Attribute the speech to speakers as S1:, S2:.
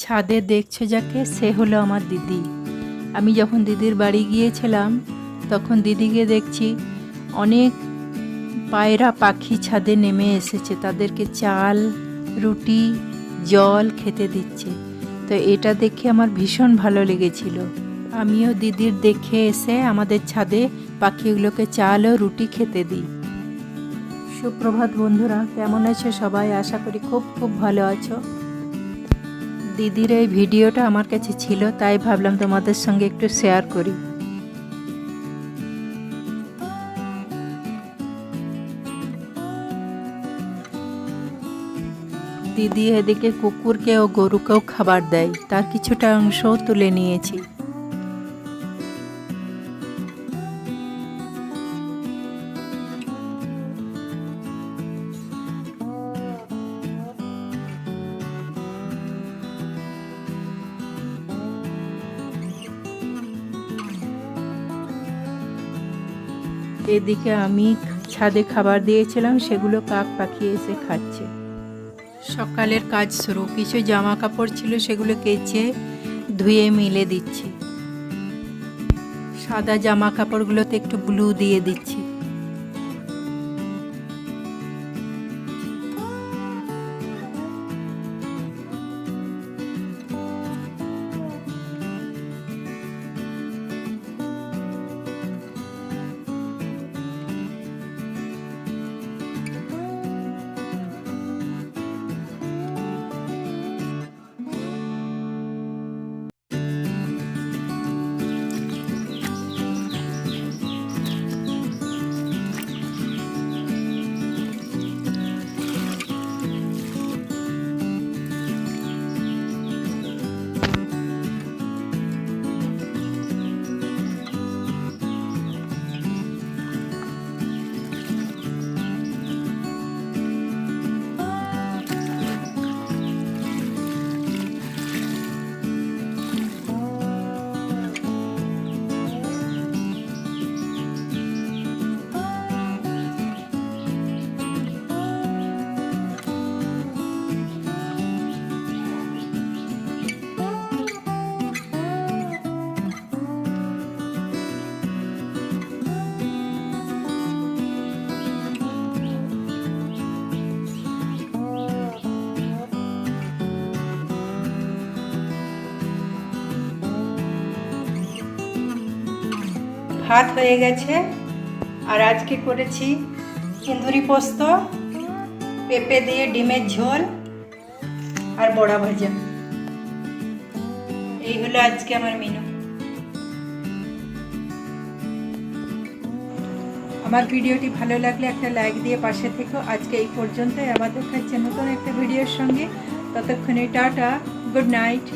S1: ছাদে দেখছো যাকে, সে হলো আমার দিদি। আমি যখন দিদির বাড়ি গিয়েছিলাম তখন দিদিকে দেখছি অনেক পায়রা পাখি ছাদে নেমে এসেছে, তাদেরকে চাল, রুটি, জল খেতে দিচ্ছে। তো এটা দেখে আমার ভীষণ ভালো লেগেছিল। আমিও দিদির দেখে এসে আমাদের ছাদে পাখিগুলোকে চাল ও রুটি খেতে দিই। সুপ্রভাত বন্ধুরা, কেমন আছো সবাই? আশা করি খুব খুব ভালো আছো। দিদির এই ভিডিওটা আমার কাছে ছিল, তাই ভাবলাম তোমাদের সঙ্গে একটু শেয়ার করি। দিদি এদিকে কুকুরকে ও গরুকেও খাবার দেয়, তার কিছুটা অংশও তুলে নিয়েছি। এদিকে আমি ছাদে খাবার দিয়েছিলাম, সেগুলো কাক পাখি এসে খাচ্ছে। সকালের কাজ শুরু। কিছু জামা কাপড় ছিল, সেগুলো কেচে ধুয়ে মিলে দিচ্ছি। সাদা জামা কাপড়গুলোতে একটু ব্লু দিয়ে দিচ্ছি। ভাত হয়ে গেছে, আর আজকে করেছি চিন্দুরি পোস্ত, পেঁপে দিয়ে ডিমের ঝোল আর বড়া ভাজা। এই হলো আজকে আমার মেনু। আমার ভিডিওটি ভালো লাগলে একটা লাইক দিয়ে পাশে থেকো। আজকে এই পর্যন্তই, আবার দেখা হচ্ছে নতুন একটা ভিডিওর সঙ্গে। ততক্ষণে টাটা, গুড নাইট।